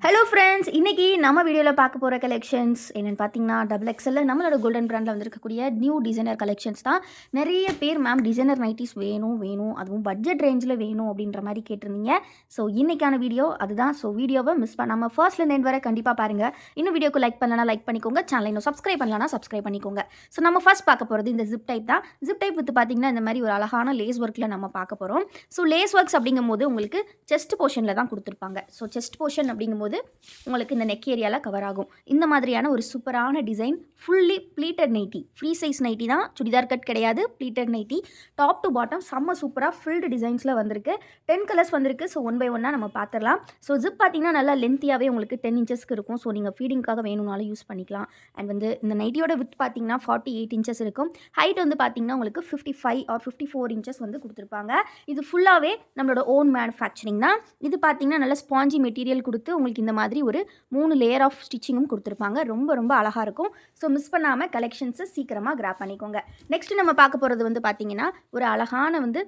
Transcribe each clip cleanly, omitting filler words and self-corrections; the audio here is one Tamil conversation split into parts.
ஹலோ ஃப்ரெண்ட்ஸ், இன்னைக்கு நம்ம வீடியோவில் பார்க்க போகிற கலெக்ஷன்ஸ் என்னென்னு பார்த்தீங்கன்னா, டபுள் எக்ஸ்எல்ல நம்மளோட கோல்டன் பிராண்டில் வந்திருக்கக்கூடிய நியூ டிசைனர் கலெக்ஷன்ஸ் தான். நிறைய பேர் மேம் டிசைனர் நைட்டிஸ் வேணும் வேணும் அதுவும் பட்ஜெட் ரேஞ்சில் வேணும் அப்படின்ற மாதிரி கேட்டிருந்தீங்க. ஸோ இன்னைக்கான வீடியோ அதுதான். ஸோ வீடியோவை மிஸ் பண்ணாமல் ஃபர்ஸ்ட்லேருந்து எண்ட் வரை கண்டிப்பாக பாருங்கள். இன்னும் வீடியோக்கு லைக் பண்ணலன்னா லைக் பண்ணிக்கோங்க, சேனலை இன்னும் சப்ஸ்கிரைப் பண்ணலன்னா சப்ஸ்கிரைப் பண்ணிக்கோங்க. ஸோ நம்ம ஃபர்ஸ்ட் பார்க்க போகிறது இந்த ஜிப் டைப் தான். ஜிப் டைப் வித் பார்த்தீங்கன்னா இந்த மாதிரி ஒரு அழகான லேஸ் ஒர்க்கில் நம்ம பார்க்க போகிறோம். ஸோ லேஸ் ஒர்க்ஸ் அப்படிங்கும் போது உங்களுக்கு செஸ்ட் போர்ஷனில் தான் கொடுத்துருப்பாங்க. ஸோ செஸ்ட் போர்ஷன் அப்படிங்கும்போது உங்களுக்கு இந்த நெக் ஏரியாவில் கவர் ஆகும். இந்த மாதிரியான ஒரு சூப்பரான design, fully pleated nighty, free size nighty தான், சுடிதார் கட் கிடையாது, pleated nighty. Top to bottom செம்ம சூப்பராக ஃபில்டு டிசைன்ஸில் வந்திருக்கு. 10 கலர்ஸ் வந்திருக்கு. ஸோ ஒன் பை ஒன்னாக நம்ம பார்த்துடலாம். ஸோ ஜிப் பார்த்தீங்கன்னா நல்லா லென்த்தியாகவே உங்களுக்கு 10 இன்ச்சஸ்க்கு இருக்கும். ஸோ நீங்கள் ஃபீடிங்காக வேணும்னாலும் யூஸ் பண்ணிக்கலாம். அண்ட் வந்து இந்த நைட்டியோட வித் பார்த்தீங்கன்னா 48 இன்ச்சஸ் இருக்கும். ஹைட் வந்து பார்த்தீங்கன்னா உங்களுக்கு 55 ஆர் 54 இன்ச்சஸ் வந்து கொடுத்துருப்பாங்க. இது ஃபுல்லாகவே நம்மளோட ஓன் மேனுஃபேக்சரிங் தான். இது பார்த்தீங்கன்னா நல்ல ஸ்பாஞ்சி மெட்டீரியல் கொடுத்து உங்களுக்கு இந்த மாதிரி ஒரு 3 லேயர் ஆஃப் ஸ்டிச்சிங்கும் கொடுத்துருப்பாங்க. ரொம்ப ரொம்ப அழகாக இருக்கும். ஸோ மிஸ் பண்ணாமல் கலெக்ஷன்ஸை சீக்கிரமாக கிராப் பண்ணிக்கோங்க. நெக்ஸ்ட் நம்ம பார்க்க போகிறது வந்து பார்த்தீங்கன்னா ஒரு அழகான வந்து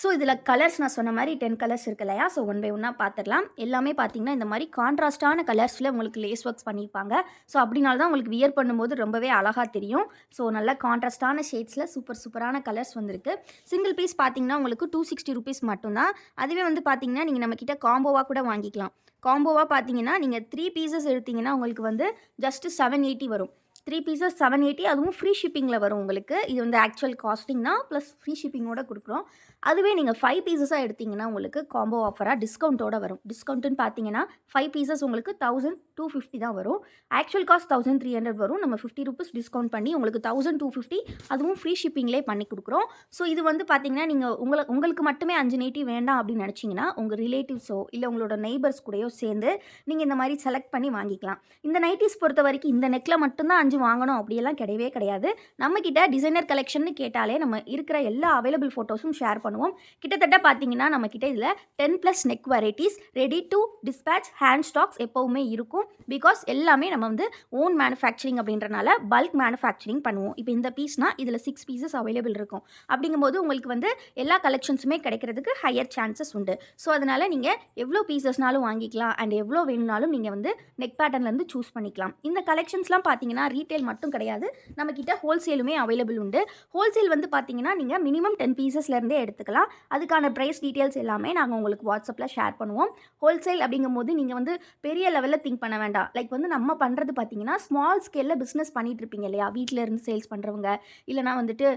ஸோ இதில் கலர்ஸ் நான் சொன்ன மாதிரி 10 கலர்ஸ் இருக்கு இல்லையா? ஸோ ஒன் பை ஒன்னாக பார்த்துடலாம். எல்லாமே பார்த்தீங்கன்னா இந்த மாதிரி கான்ட்ராஸ்டான கலர்ஸில் உங்களுக்கு லேஸ் ஒர்க்ஸ் பண்ணியிருப்பாங்க. ஸோ அப்படினால தான் உங்களுக்கு வியர் பண்ணும்போது ரொம்பவே அழகாக தெரியும். ஸோ நல்ல கான்ட்ராஸ்டான ஷேட்ஸில் சூப்பரான கலர்ஸ் வந்திருக்கு. சிங்கிள் பீஸ் பார்த்தீங்கன்னா உங்களுக்கு 260 ருபீஸ் மட்டும்தான். அதுவே வந்து பார்த்தீங்கன்னா நீங்கள் நம்மக்கிட்ட காம்போவாக கூட வாங்கிக்கலாம். காம்போவாக பார்த்தீங்கன்னா நீங்கள் 3 பீசஸ் எடுத்தீங்கன்னா உங்களுக்கு வந்து ஜஸ்ட்டு 780 வரும். 3 பீசஸ் 780, அதுவும் ஃப்ரீ ஷிப்பிங்கில் வரும் உங்களுக்கு. இது வந்து ஆக்சுவல் காஸ்டிங் தான், ப்ளஸ் ஃப்ரீ ஷிப்பிங்கோட கொடுக்குறோம். அதுவே நீங்கள் 5 பீசஸாக எடுத்திங்கன்னா உங்களுக்கு காம்போ ஆஃபராக டிஸ்கவுண்ட்டோட வரும். டிஸ்கவுண்ட்டுன்னு பார்த்தீங்கன்னா 5 பீசஸ் உங்களுக்கு 1250 தான் வரும். ஆக்சுவல் காஸ்ட் 1300 வரும். நம்ம 50 ருபீஸ் டிஸ்கவுண்ட் பண்ணி உங்களுக்கு 1250, அதுவும் ஃப்ரீ ஷிப்பிங்லேயே பண்ணி கொடுக்குறோம். ஸோ இது வந்து பார்த்தீங்கன்னா நீங்கள் உங்களுக்கு மட்டுமே 5 நைட்டி வேண்டாம் அப்படின்னு நினச்சிங்கன்னா உங்கள் ரிலேட்டிவ்ஸோ இல்லை உங்களோட நெய்பர்ஸ் கூடயோ சேர்ந்து நீங்கள் இந்த மாதிரி செலக்ட் பண்ணி வாங்கிக்கலாம். இந்த நைட்டிஸ் பொறுத்த வரைக்கும் இந்த நெக்கில் மட்டும்தான் 5 வாங்கணும் அப்படியெல்லாம் கிடையவே கிடையாது. நம்மக்கிட்ட டிசைனர் கலெக்ஷன் கேட்டாலே நம்ம இருக்கிற எல்லா அவைலபிள் ஃபோட்டோஸும் ஷேர் பண்ணுவோம். கிட்டத்தட்ட பார்த்தீங்கன்னா நம்மக்கிட்ட இதில் 10+ neck varieties ready to dispatch hand stocks எப்போவுமே இருக்கும். பிகாஸ் எல்லாமே நம்ம வந்து ஓன் மேனுஃபேக்சரிங் அப்படின்றனால பல்க் மேனுஃபேக்சரிங் பண்ணுவோம். இப்போ இந்த பீஸ்னால் இதில் 6 பீசஸ் அவைலபிள் இருக்கும். அப்படிங்கும்போது உங்களுக்கு வந்து எல்லா கலெக்ஷன்ஸுமே கிடைக்கிறதுக்கு ஹையர் சான்சஸ் உண்டு. ஸோ அதனால் நீங்கள் எவ்வளோ பீசஸ்னாலும் வாங்கிக்கலாம். அண்ட் எவ்வளோ வேணும்னாலும் நீங்கள் வந்து நெக் பேட்டர்ன்லேருந்து சூஸ் பண்ணிக்கலாம். இந்த கலெக்ஷன்ஸ்லாம் பார்த்தீங்கன்னா ரீட்டெயில் மட்டும் கிடையாது, நம்மக்கிட்ட ஹோல்சேலுமே அவைலபிள் உண்டு. ஹோல்சேல் வந்து பார்த்தீங்கன்னா நீங்கள் மினிமம் 10 பீசஸ்லேருந்தே எடுத்துக்கலாம். அதுக்கான ப்ரைஸ் டீட்டெயில்ஸ் எல்லாமே நாங்கள் உங்களுக்கு வாட்ஸ்அப்பில் ஷேர் பண்ணுவோம். ஹோல்சேல் அப்படிங்கும்போது நீங்கள் வந்து பெரிய லெவலில் திங்க் பண்ண வேண்டாம். லைக் வந்து நம்ம பண்ணுறது பார்த்தீங்கன்னா ஸ்மால் ஸ்கேலில் பிஸ்னஸ் பண்ணிகிட்டு இருப்பீங்க இல்லையா? வீட்டில் இருந்து சேல்ஸ் பண்ணுறவங்க, இல்லைனா வந்துட்டு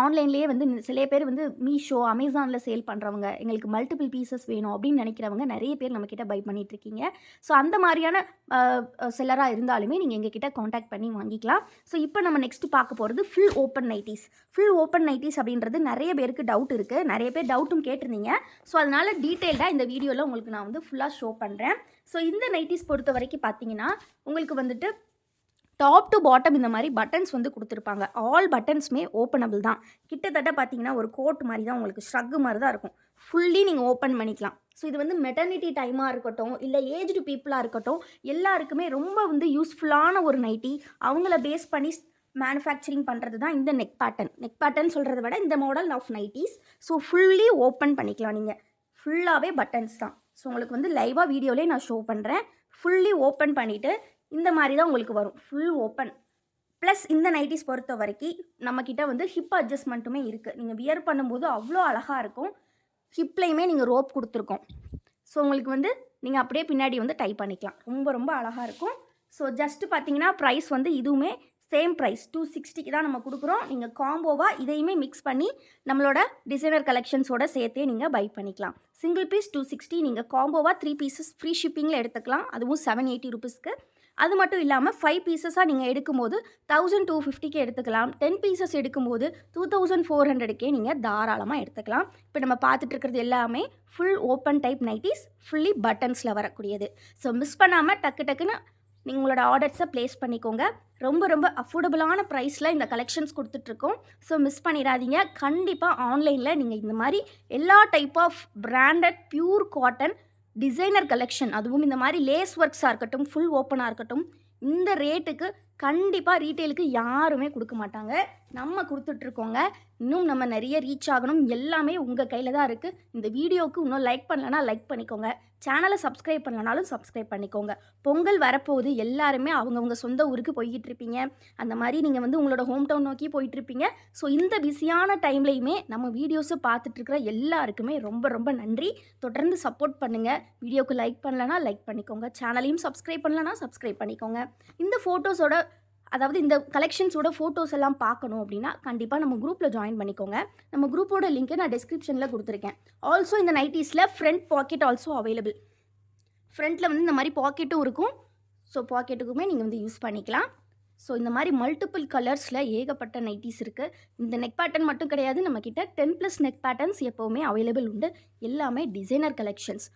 ஆன்லைன்லேயே வந்து சில பேர் வந்து மீஷோ, அமேசானில் சேல் பண்ணுறவங்க, எங்களுக்கு மல்டிபிள் பீசஸ் வேணும் அப்படின்னு நினைக்கிறவங்க நிறைய பேர் நம்மக்கிட்ட பை பண்ணிகிட்ருக்கீங்க. ஸோ அந்த மாதிரியான செல்லராக இருந்தாலுமே நீங்கள் எங்ககிட்ட காண்டாக்ட் பண்ணி வாங்கிக்கலாம். ஸோ இப்போ நம்ம நெக்ஸ்ட்டு பார்க்க போகிறது full open nighties. Full open nighties அப்படின்றது நிறைய பேருக்கு டவுட் இருக்குது. நிறைய பேர் டவுட்டும் கேட்டிருந்தீங்க. ஸோ அதனால் டீட்டெயில்டாக இந்த வீடியோவில் உங்களுக்கு நான் வந்து ஃபுல்லாக ஷோ பண்ணுறேன். ஸோ இந்த நைட்டிஸ் பொறுத்த வரைக்கும் பார்த்தீங்கன்னா உங்களுக்கு வந்துட்டு டாப் டு பாட்டம் இந்த மாதிரி பட்டன்ஸ் வந்து கொடுத்துருப்பாங்க. ஆல் பட்டன்ஸுமே ஓப்பனபிள் தான். கிட்டத்தட்ட பார்த்தீங்கன்னா ஒரு கோட் மாதிரி தான், உங்களுக்கு ஸ்ட்ரக்கு மாதிரி தான் இருக்கும். ஃபுல்லி நீங்கள் ஓப்பன் பண்ணிக்கலாம். ஸோ இது வந்து மெட்டர்னிட்டி டைமாக இருக்கட்டும், இல்லை ஏஜ்டு பீப்புளாக இருக்கட்டும், எல்லாருக்குமே ரொம்ப வந்து யூஸ்ஃபுல்லான ஒரு நைட்டி. அவங்கள பேஸ் பண்ணி மேனுஃபேக்சரிங் பண்ணுறது தான் இந்த நெக் பேட்டர்ன். நெக் பேட்டர்ன் சொல்கிறத விட இந்த model of nighties. So fully open பண்ணிக்கலாம். நீங்கள் ஃபுல்லாகவே பட்டன்ஸ் தான். ஸோ உங்களுக்கு வந்து லைவாக வீடியோலேயே நான் ஷோ பண்ணுறேன். ஃபுல்லி ஓப்பன் பண்ணிவிட்டு இந்த மாதிரி தான் உங்களுக்கு வரும். Full open. ப்ளஸ் இந்த நைட்டிஸ் பொறுத்த வரைக்கும் நம்மக்கிட்ட வந்து ஹிப் அட்ஜஸ்ட்மெண்ட்டுமே இருக்குது. நீங்கள் வியர் பண்ணும்போது அவ்வளோ அழகாக இருக்கும். ஹிப்லேயுமே நீங்கள் ரோப் கொடுத்துருக்கோம். ஸோ உங்களுக்கு வந்து நீங்கள் அப்படியே பின்னாடி வந்து டை பண்ணிக்கலாம். ரொம்ப ரொம்ப அழகாக இருக்கும். ஸோ ஜஸ்ட்டு பார்த்தீங்கன்னா ப்ரைஸ் வந்து இதுவுமே சேம் ப்ரைஸ் 260க்கு தான் நம்ம கொடுக்குறோம். நீங்கள் காம்போவாக இதையுமே மிக்ஸ் பண்ணி நம்மளோட டிசைனர் கலெக்ஷன்ஸோட சேர்த்தே நீங்கள் பை பண்ணிக்கலாம். சிங்கிள் பீஸ் 260, நீங்கள் காம்போவாக 3 பீசஸ் ஃப்ரீ ஷிப்பிங்கில் எடுத்துக்கலாம். அதுவும் 780 ருபீஸ்க்கு. அது மட்டும் இல்லாமல் 5 பீசஸாக நீங்கள் எடுக்கும்போது 1250க்கு எடுத்துக்கலாம். 10 பீசஸ் எடுக்கும்போது 2400க்கே நீங்கள் தாராளமாக எடுத்துக்கலாம். இப்போ நம்ம பார்த்துட்டு இருக்கிறது எல்லாமே full open type nighties, fully பட்டன்ஸில் வரக்கூடியது. ஸோ மிஸ் பண்ணாமல் டக்குன்னு உங்களோட ஆர்டர்ஸை ப்ளேஸ் பண்ணிக்கோங்க. ரொம்ப ரொம்ப அஃபோர்டபுளான ப்ரைஸில் இந்த கலெக்ஷன்ஸ் கொடுத்துட்ருக்கோம். ஸோ மிஸ் பண்ணிடாதீங்க. கண்டிப்பாக ஆன்லைனில் நீங்கள் இந்த மாதிரி எல்லா type of branded pure cotton designer collection, அதுவும் இந்த மாதிரி லேஸ் ஒர்க்ஸாக இருக்கட்டும், ஃபுல் ஓப்பனாக இருக்கட்டும், இந்த ரேட்டுக்கு கண்டிப்பாக ரீட்டெயிலுக்கு யாருமே கொடுக்க மாட்டாங்க. நம்ம கொடுத்துட்ருக்கோங்க. இன்னும் நம்ம நிறைய ரீச் ஆகணும். எல்லாமே உங்கள் கையில் தான் இருக்குது. இந்த வீடியோவுக்கு இன்னும் லைக் பண்ணலன்னா லைக் பண்ணிக்கோங்க. சேனலை சப்ஸ்கிரைப் பண்ணலனாலும் சப்ஸ்கிரைப் பண்ணிக்கோங்க. பொங்கல் வரப்போகுது, எல்லாருமே அவங்கவங்க சொந்த ஊருக்கு போய்கிட்டு இருப்பீங்க. அந்த மாதிரி நீங்கள் வந்து உங்களோட ஹோம் டவுன் நோக்கி போயிட்டுருப்பீங்க. ஸோ இந்த பிஸியான டைம்லையுமே நம்ம வீடியோஸை பார்த்துட்ருக்கிற எல்லாருக்குமே ரொம்ப ரொம்ப நன்றி. தொடர்ந்து சப்போர்ட் பண்ணுங்கள். வீடியோக்கு லைக் பண்ணலனா லைக் பண்ணிக்கோங்க. சேனலையும் சப்ஸ்கிரைப் பண்ணலனா சப்ஸ்கிரைப் பண்ணிக்கோங்க. இந்த ஃபோட்டோஸோட அதாவது இந்த கலெக்ஷன்ஸோட ஃபோட்டோஸ் எல்லாம் பார்க்கணும் அப்படின்னா கண்டிப்பாக நம்ம குரூப்பில் ஜாயின் பண்ணிக்கோங்க. நம்ம குரூப்போட லிங்க்கை நான் டிஸ்கிரிப்ஷனில் கொடுத்துருக்கேன். ஆல்சோ இந்த நைட்டீஸில் ஃப்ரண்ட் பாக்கெட் ஆல்சோ அவைலபிள். ஃப்ரண்ட்டில் வந்து இந்த மாதிரி பாக்கெட்டும் இருக்கும். ஸோ பாக்கெட்டுக்குமே நீங்கள் வந்து யூஸ் பண்ணிக்கலாம். ஸோ இந்த மாதிரி மல்டிபிள் கலர்ஸில் ஏகப்பட்ட நைட்டீஸ் இருக்குது. இந்த நெக் பேட்டர்ன் மட்டும் கிடையாது, நம்மக்கிட்ட 10+ நெக் பேட்டர்ன்ஸ் எப்போவுமே அவைலபிள் உண்டு. எல்லாமே டிசைனர் கலெக்ஷன்ஸ்.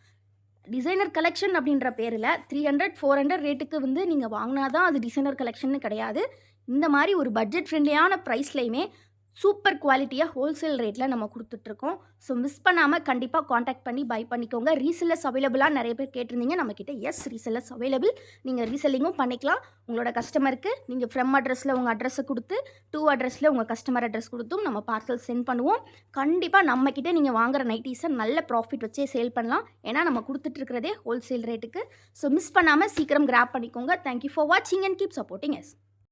டிசைனர் கலெக்ஷன் அப்படின்ற பேரில் 300 400 ரேட்டுக்கு வந்து நீங்கள் வாங்கினா தான் அது டிசைனர் கலெக்ஷன்னு கிடையாது. இந்த மாதிரி ஒரு பட்ஜெட் ஃப்ரெண்ட்லியான ப்ரைஸ்லையுமே சூப்பர் குவாலிட்டியாக ஹோல்சேல் ரேட்டில் நம்ம கொடுத்துட்ருக்கோம். ஸோ மிஸ் பண்ணாமல் கண்டிப்பாக காண்டாக்ட் பண்ணி பை பண்ணிக்கோங்க. ரீசெல்லர்ஸ் அவைலபிளாக நிறைய பேர் கேட்டிருந்தீங்க. நம்மக்கிட்ட எஸ் ரீசெல்லர்ஸ் அவைலபிள். நீங்கள் ரீசெல்லிங்கும் பண்ணிக்கலாம். உங்களோட கஸ்டமருக்கு நீங்கள் ஃப்ரம் அட்ரஸில் உங்கள் அட்ரஸை கொடுத்து, டூ அட்ரஸில் உங்கள் கஸ்டமர் அட்ரஸ் கொடுத்தும் நம்ம பார்சல் சென்ட் பண்ணுவோம். கண்டிப்பாக நம்மக்கிட்ட நீங்கள் வாங்குகிற நைட்டீஸை நல்ல ப்ராஃபிட் வச்சே சேல் பண்ணலாம். ஏன்னா நம்ம கொடுத்துட்ருக்கிறதே ஹோல்சேல் ரேட்டுக்கு. ஸோ மிஸ் பண்ணாமல் சீக்கிரம் கிராப் பண்ணிக்கோங்க. தேங்க்யூ ஃபார் வாட்சிங் அண்ட் கீப் சப்போர்ட்டிங் எஸ்.